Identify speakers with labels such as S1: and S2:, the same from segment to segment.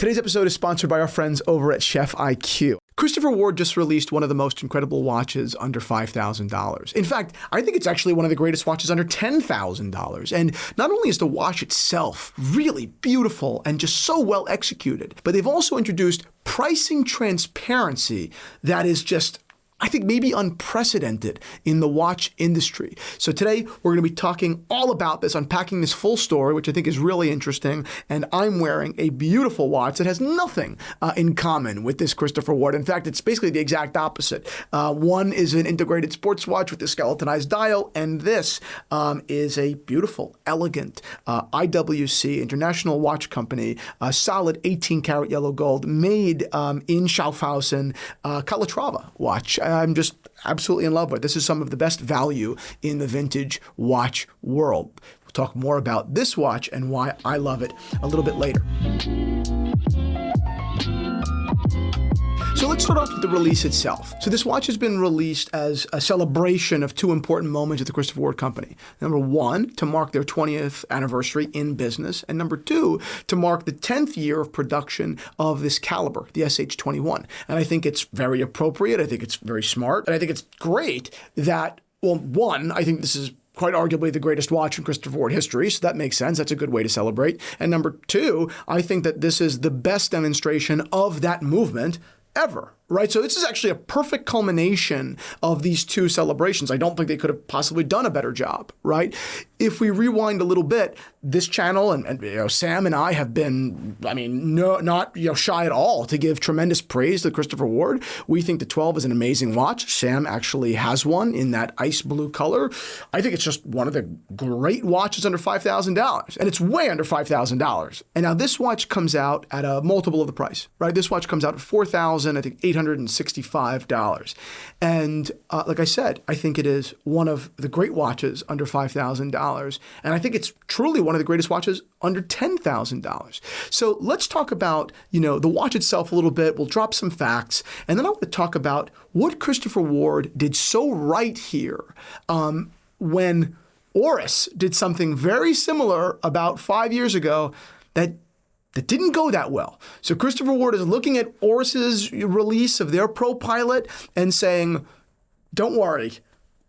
S1: Today's episode is sponsored by our friends over at Chef IQ. Christopher Ward just released one of the most incredible watches under $5,000. In fact, I think it's actually one of the greatest watches under $10,000. And not only is the watch itself really beautiful and just so well executed, but they've also introduced pricing transparency that is just, I think, maybe unprecedented in the watch industry. So today we're going to be talking all about this, unpacking this full story, which I think is really interesting. And I'm wearing a beautiful watch that has nothing in common with this Christopher Ward. In fact, it's basically the exact opposite. One is an integrated sports watch with a skeletonized dial, and this is a beautiful, elegant IWC, International Watch Company, solid 18-karat yellow gold, made in Schaffhausen, Calatrava watch. I'm just absolutely in love with. This is some of the best value in the vintage watch world. We'll talk more about this watch and why I love it a little bit later. So let's start off with the release itself. So this watch has been released as a celebration of two important moments at the Christopher Ward Company. Number one, to mark their 20th anniversary in business. And number two, to mark the 10th year of production of this caliber, the SH21. And I think it's very appropriate. I think it's very smart. And I think it's great that, well, one, I think this is quite arguably the greatest watch in Christopher Ward history, so that makes sense. That's a good way to celebrate. And number two, I think that this is the best demonstration of that movement ever, right? So this is actually a perfect culmination of these two celebrations. I don't think they could have possibly done a better job, right? If we rewind a little bit, this channel and Sam and I have been, not shy at all to give tremendous praise to Christopher Ward. We think the 12 is an amazing watch. Sam actually has one in that ice blue color. I think it's just one of the great watches under $5,000, and it's way under $5,000. And now this watch comes out at a multiple of the price, right? This watch comes out at $4,865. And like I said, I think it is one of the great watches under $5,000. And I think it's truly one of the greatest watches under $10,000. So let's talk about, the watch itself a little bit. We'll drop some facts. And then I want to talk about what Christopher Ward did so right here when Oris did something very similar about 5 years ago that didn't go that well. So Christopher Ward is looking at Oris's release of their Pro Pilot and saying, don't worry,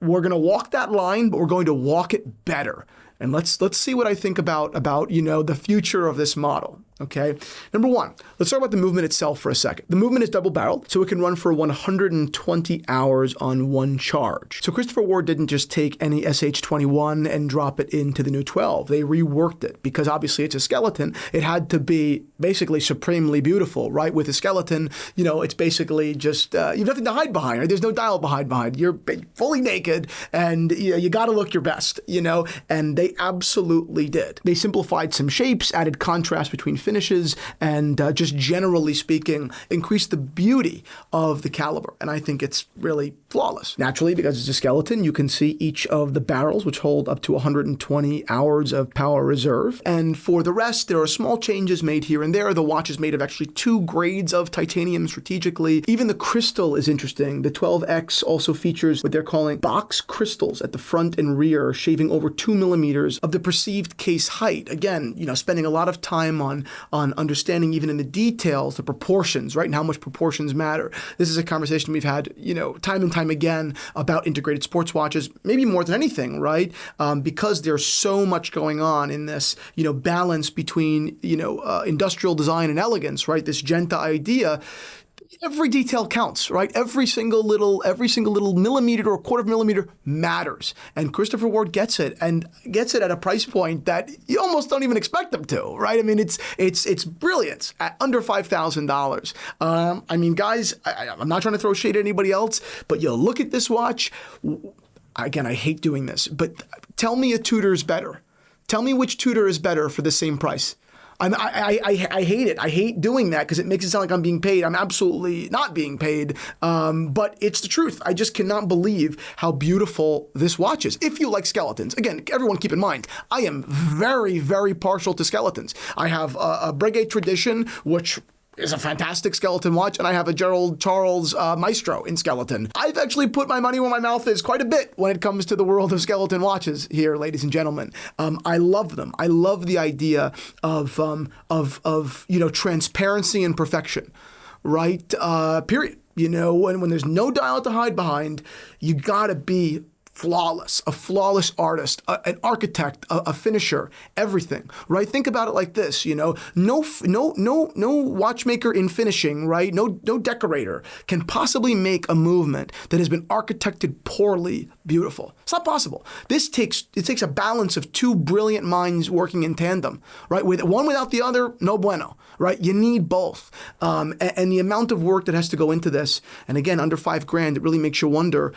S1: we're going to walk that line, but we're going to walk it better. And let's see what I think about the future of this model. Okay. Number one, let's talk about the movement itself for a second. The movement is double-barreled, so it can run for 120 hours on one charge. So Christopher Ward didn't just take any SH21 and drop it into the new 12. They reworked it because obviously it's a skeleton. It had to be basically supremely beautiful, right? With a skeleton, it's basically just, you have nothing to hide behind, right? There's no dial behind. You're fully naked and you got to look your best, and they absolutely did. They simplified some shapes, added contrast between finishes, and just generally speaking, increase the beauty of the caliber. And I think it's really flawless. Naturally, because it's a skeleton, you can see each of the barrels, which hold up to 120 hours of power reserve. And for the rest, there are small changes made here and there. The watch is made of actually 2 grades of titanium strategically. Even the crystal is interesting. The 12X also features what they're calling box crystals at the front and rear, shaving over 2 millimeters of the perceived case height. Again, spending a lot of time on understanding even in the details, the proportions, right? And how much proportions matter. This is a conversation we've had, time and time again about integrated sports watches, maybe more than anything, right? Because there's so much going on in this, balance between, industrial design and elegance, right? This Genta idea. Every detail counts, right? Every single little millimeter or quarter of millimeter matters. And Christopher Ward gets it and gets it at a price point that you almost don't even expect them to, right? I mean, it's brilliance at under $5,000. Guys, I'm not trying to throw shade at anybody else, but you look at this watch. Again, I hate doing this, but tell me a Tudor is better. Tell me which Tudor is better for the same price. I hate it. I hate doing that because it makes it sound like I'm being paid. I'm absolutely not being paid, but it's the truth. I just cannot believe how beautiful this watch is. If you like skeletons, again, everyone keep in mind, I am very, very partial to skeletons. I have a Breguet tradition, which is a fantastic skeleton watch, and I have a Gerald Charles Maestro in skeleton. I've actually put my money where my mouth is quite a bit when it comes to the world of skeleton watches here, ladies and gentlemen. I love them. I love the idea of transparency and perfection, right? Period. When there's no dial to hide behind, you gotta be flawless, a flawless artist, an architect, a finisher, everything, right? Think about it like this, no watchmaker in finishing, right? No decorator can possibly make a movement that has been architected poorly beautiful. It's not possible. It takes a balance of two brilliant minds working in tandem, right? With one without the other, no bueno, right? You need both. And the amount of work that has to go into this, and again, under $5,000, it really makes you wonder,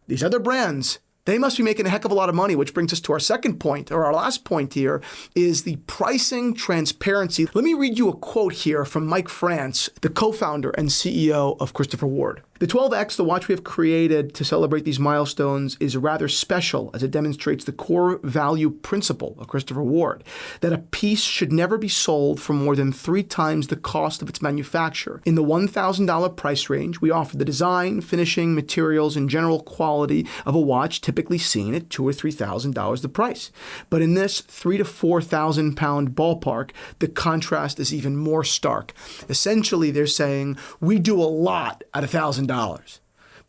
S1: these other brands, they must be making a heck of a lot of money, which brings us to our second point, or our last point here, is the pricing transparency. Let me read you a quote here from Mike France, the co-founder and CEO of Christopher Ward. The 12X, the watch we have created to celebrate these milestones, is rather special as it demonstrates the core value principle of Christopher Ward, that a piece should never be sold for more than 3 times the cost of its manufacture. In the $1,000 price range, we offer the design, finishing, materials, and general quality of a watch typically seen at $2,000 or $3,000 the price. But in this 3,000 to 4,000 pound ballpark, the contrast is even more stark. Essentially, they're saying we do a lot at $1,000.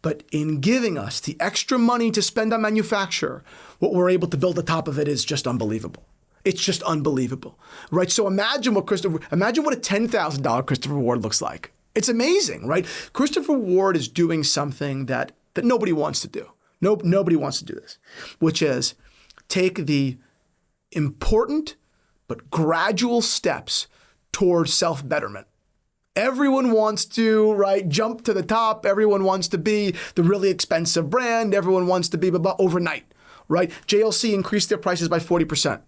S1: But in giving us the extra money to spend on manufacture, what we're able to build on top of it is just unbelievable. It's just unbelievable, right? So imagine what a $10,000 Christopher Ward looks like. It's amazing, right? Christopher Ward is doing something that nobody wants to do. Nobody wants to do this, which is take the important but gradual steps towards self-betterment. Everyone wants to, right, jump to the top. Everyone wants to be the really expensive brand. Everyone wants to be overnight, right? JLC increased their prices by 40%.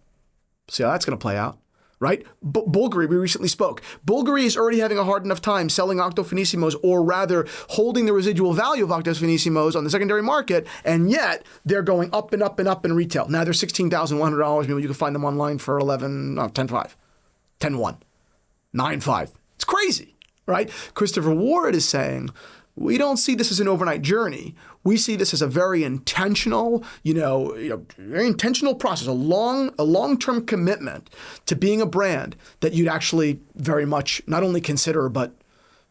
S1: See how that's going to play out, right? Bulgari, we recently spoke. Bulgari is already having a hard enough time selling Octo Finissimos, or rather holding the residual value of Octo Finissimos on the secondary market, and yet they're going up and up and up in retail. Now they're $16,100. Maybe you can find them online for $10,500, $10,100, $9,500. It's crazy, right? Christopher Ward is saying, we don't see this as an overnight journey. We see this as a very intentional, very intentional process, a long-term commitment to being a brand that you'd actually very much not only consider, but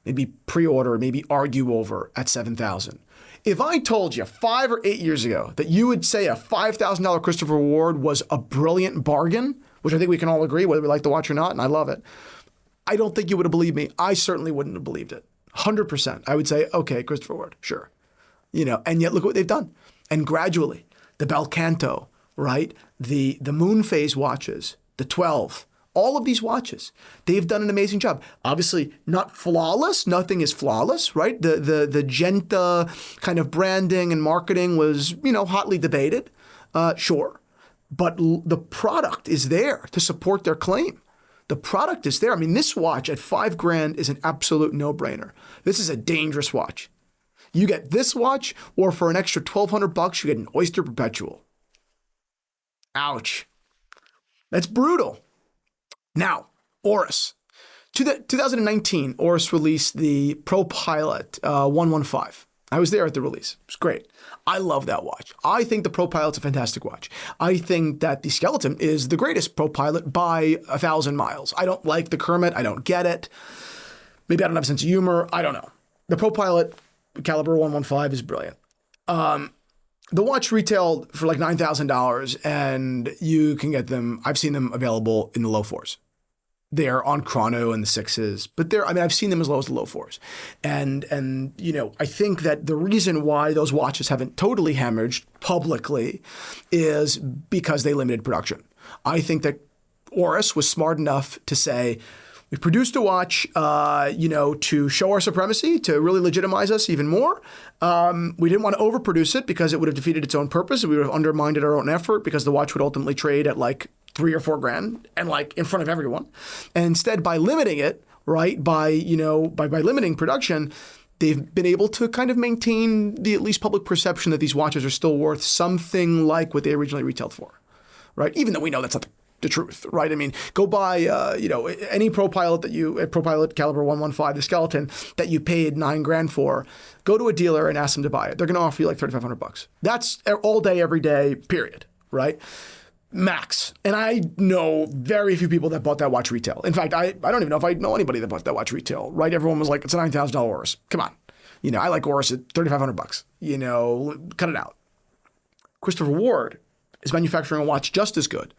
S1: maybe pre-order, maybe argue over at $7,000. If I told you 5 or 8 years ago that you would say a $5,000 Christopher Ward was a brilliant bargain, which I think we can all agree, whether we like the watch or not, and I love it, I don't think you would have believed me. I certainly wouldn't have believed it. 100%. I would say, okay, Christopher Ward, sure. And yet look what they've done. And gradually, the Bel Canto, right? The moon phase watches, the 12, all of these watches, they've done an amazing job. Obviously, not flawless. Nothing is flawless, right? The Genta kind of branding and marketing was, hotly debated, sure. But the product is there to support their claim. The product is there. I mean, this watch at $5,000 is an absolute no-brainer. This is a dangerous watch. You get this watch, or for an extra $1,200, you get an Oyster Perpetual. Ouch. That's brutal. Now, Oris. 2019, Oris released the Pro Pilot 115. I was there at the release. It was great. I love that watch. I think the Pro Pilot's a fantastic watch. I think that the Skeleton is the greatest Pro Pilot by 1,000 miles. I don't like the Kermit. I don't get it. Maybe I don't have a sense of humor. I don't know. The Pro Pilot Calibre 115 is brilliant. The watch retailed for like $9,000, and you can get them. I've seen them available in the low fours. They're on chrono in the 6s, but I've seen them as low as the low 4s. And I think that the reason why those watches haven't totally hemorrhaged publicly is because they limited production. I think that Oris was smart enough to say, we produced a watch, to show our supremacy, to really legitimize us even more. We didn't want to overproduce it because it would have defeated its own purpose. We would have undermined our own effort because the watch would ultimately trade at like $3,000 or $4,000 and like in front of everyone. And instead, by limiting it, right, by limiting production, they've been able to kind of maintain the at least public perception that these watches are still worth something like what they originally retailed for, right? Even though we know that's not the truth, right? I mean, go buy, any Pro Pilot Pro Pilot Calibre 115, the skeleton that you paid $9,000 for. Go to a dealer and ask them to buy it. They're going to offer you like $3,500. That's all day, every day, period, right? Max. And I know very few people that bought that watch retail. In fact, I don't even know if I know anybody that bought that watch retail, right? Everyone was like, it's a $9,000 Oris. Come on. I like Oris at $3,500. Cut it out. Christopher Ward is manufacturing a watch just as good,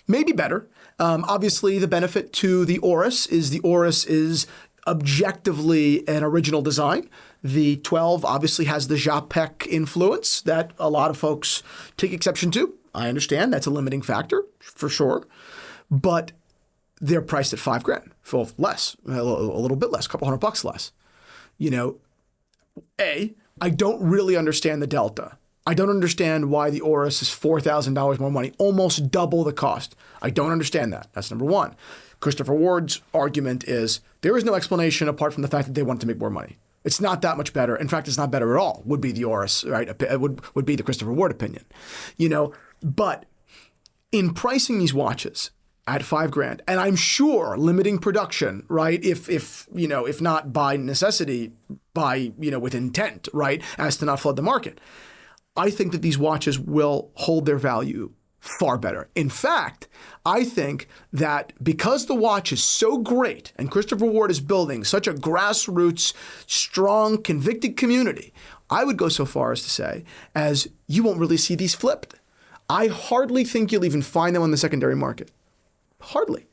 S1: maybe better. Obviously, the benefit to the Oris is objectively an original design. The 12 obviously has the Japek influence that a lot of folks take exception to. I understand that's a limiting factor for sure, but they're priced at $5,000, for less, a little bit less, a couple $100 less. I don't really understand the delta. I don't understand why the Oris is $4,000 more money, almost double the cost. I don't understand that. That's number one. Christopher Ward's argument is there is no explanation apart from the fact that they wanted to make more money. It's not that much better. In fact, it's not better at all, would be the Oris, right? It would be the Christopher Ward opinion. But in pricing these watches at $5,000, and I'm sure limiting production, right? If not by necessity, by, with intent, right? As to not flood the market. I think that these watches will hold their value far better. In fact, I think that because the watch is so great and Christopher Ward is building such a grassroots, strong, convicted community, I would go so far as to say, as you won't really see these flipped. I hardly think you'll even find them on the secondary market. Hardly,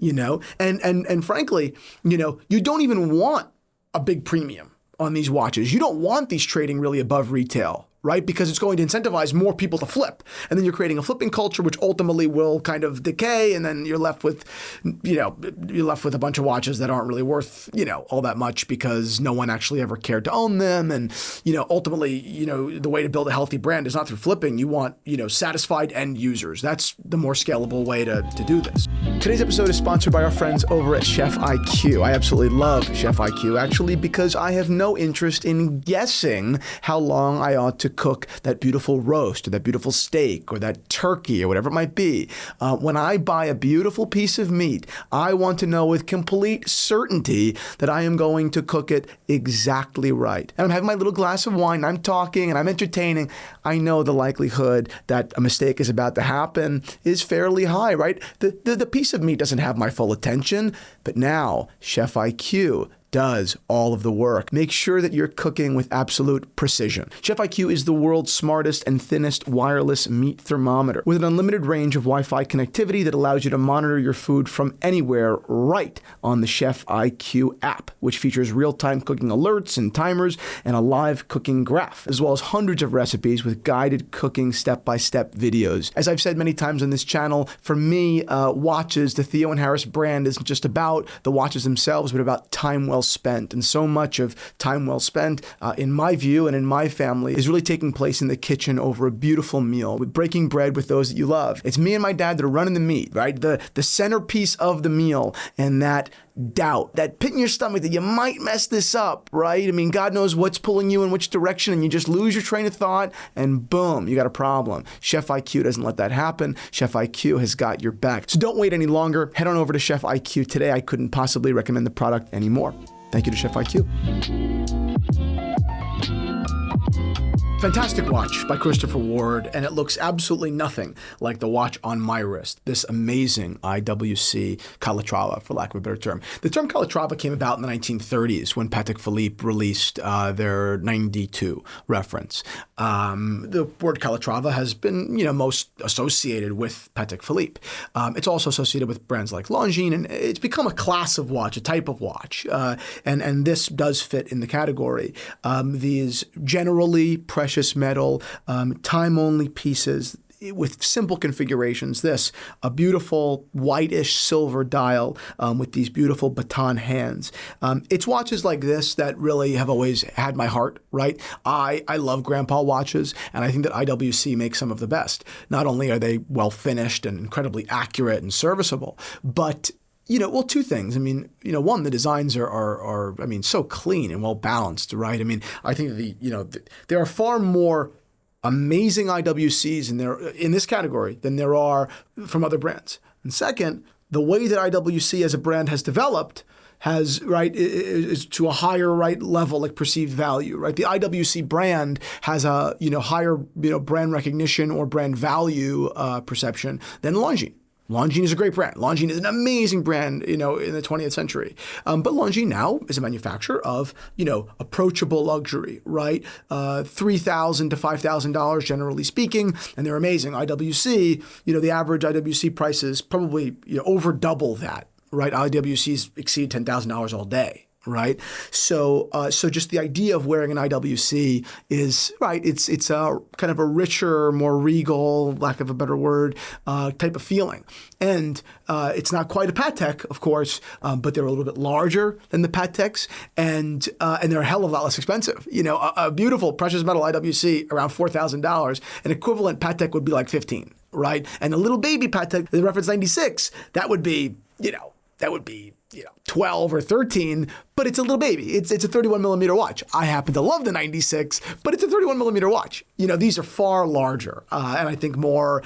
S1: and frankly, you don't even want a big premium on these watches. You don't want these trading really above retail, right? Because it's going to incentivize more people to flip. And then you're creating a flipping culture, which ultimately will kind of decay. And then you're left with, a bunch of watches that aren't really worth, all that much because no one actually ever cared to own them. And, ultimately, the way to build a healthy brand is not through flipping. You want, satisfied end users. That's the more scalable way to do this. Today's episode is sponsored by our friends over at Chef IQ. I absolutely love Chef IQ, actually, because I have no interest in guessing how long I ought to cook that beautiful roast or that beautiful steak or that turkey or whatever it might be. When I buy a beautiful piece of meat, I want to know with complete certainty that I am going to cook it exactly right. And I'm having my little glass of wine, I'm talking and I'm entertaining. I know the likelihood that a mistake is about to happen is fairly high, right? The piece of meat doesn't have my full attention, but now Chef IQ does all of the work. Make sure that you're cooking with absolute precision. Chef IQ is the world's smartest and thinnest wireless meat thermometer with an unlimited range of Wi-Fi connectivity that allows you to monitor your food from anywhere right on the Chef IQ app, which features real-time cooking alerts and timers and a live cooking graph, as well as hundreds of recipes with guided cooking step-by-step videos. As I've said many times on this channel, for me, watches, the Theo and Harris brand isn't just about the watches themselves, but about time well spent. And so much of time well spent, in my view and in my family, is really taking place in the kitchen over a beautiful meal, with breaking bread with those that you love. It's me and my dad that are running the meat, right? The centerpiece of the meal, and that doubt, that pit in your stomach that you might mess this up, right? I mean, God knows what's pulling you in which direction, and you just lose your train of thought, and boom, you got a problem. Chef IQ doesn't let that happen. Chef IQ has got your back. So don't wait any longer. Head on over to Chef IQ today. I couldn't possibly recommend the product anymore. Thank you to Chef IQ. Fantastic watch by Christopher Ward, and it looks absolutely nothing like the watch on my wrist, this amazing IWC Calatrava, for lack of a better term. The term Calatrava came about in the 1930s when Patek Philippe released their 92 reference. The word Calatrava has been, most associated with Patek Philippe. It's also associated with brands like Longines, and it's become a class of watch, a type of watch, and this does fit in the category. These generally precious metal, time-only pieces with simple configurations. This, a beautiful whitish silver dial with these beautiful baton hands. It's watches like this that really have always had my heart, right? I love grandpa watches, and I think that IWC makes some of the best. Not only are they well finished and incredibly accurate and serviceable, but two things. I mean, one, the designs are so clean and well balanced, right? I mean, I think there are far more amazing IWCs in this category than there are from other brands. And second, the way that IWC as a brand has developed has, right, is to a higher, right, level, like perceived value, right? The IWC brand has a, higher, brand recognition or brand value perception than Longines. Longines is a great brand. Longines is an amazing brand, in the 20th century. But Longines now is a manufacturer of, approachable luxury, right? $3,000 to $5,000 generally speaking, and they're amazing. IWC, the average IWC price is probably over double that, right? IWCs exceed $10,000 all day. Right. So just the idea of wearing an IWC is right. It's a kind of a richer, more regal, lack of a better word, type of feeling. And it's not quite a Patek, of course, but they're a little bit larger than the Pateks, and they're a hell of a lot less expensive. A beautiful precious metal IWC around $4,000. An equivalent Patek would be like $15,000, right? And a little baby Patek, the reference 96, that would be 12 or 13, but it's a little baby. It's a 31 millimeter watch. I happen to love the 96, but it's a 31 millimeter watch. These are far larger and I think more,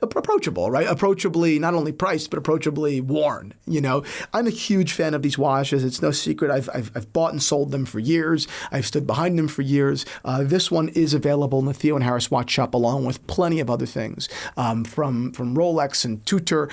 S1: approachable, right? Approachably, not only priced, but approachably worn. I'm a huge fan of these watches. It's no secret. I've bought and sold them for years. I've stood behind them for years. This one is available in the Theo and Harris watch shop, along with plenty of other things from Rolex and Tudor,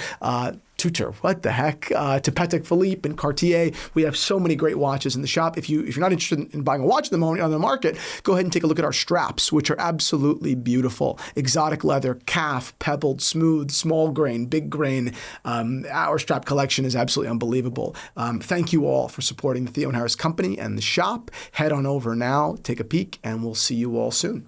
S1: what the heck, to Patek Philippe and Cartier. We have so many great watches in the shop. If you're not interested in buying a watch at the moment on the market, go ahead and take a look at our straps, which are absolutely beautiful. Exotic leather, calf, pebbled, smooth, small grain, big grain. Our strap collection is absolutely unbelievable. Thank you all for supporting the Theo and Harris Company and the shop. Head on over now, take a peek, and we'll see you all soon.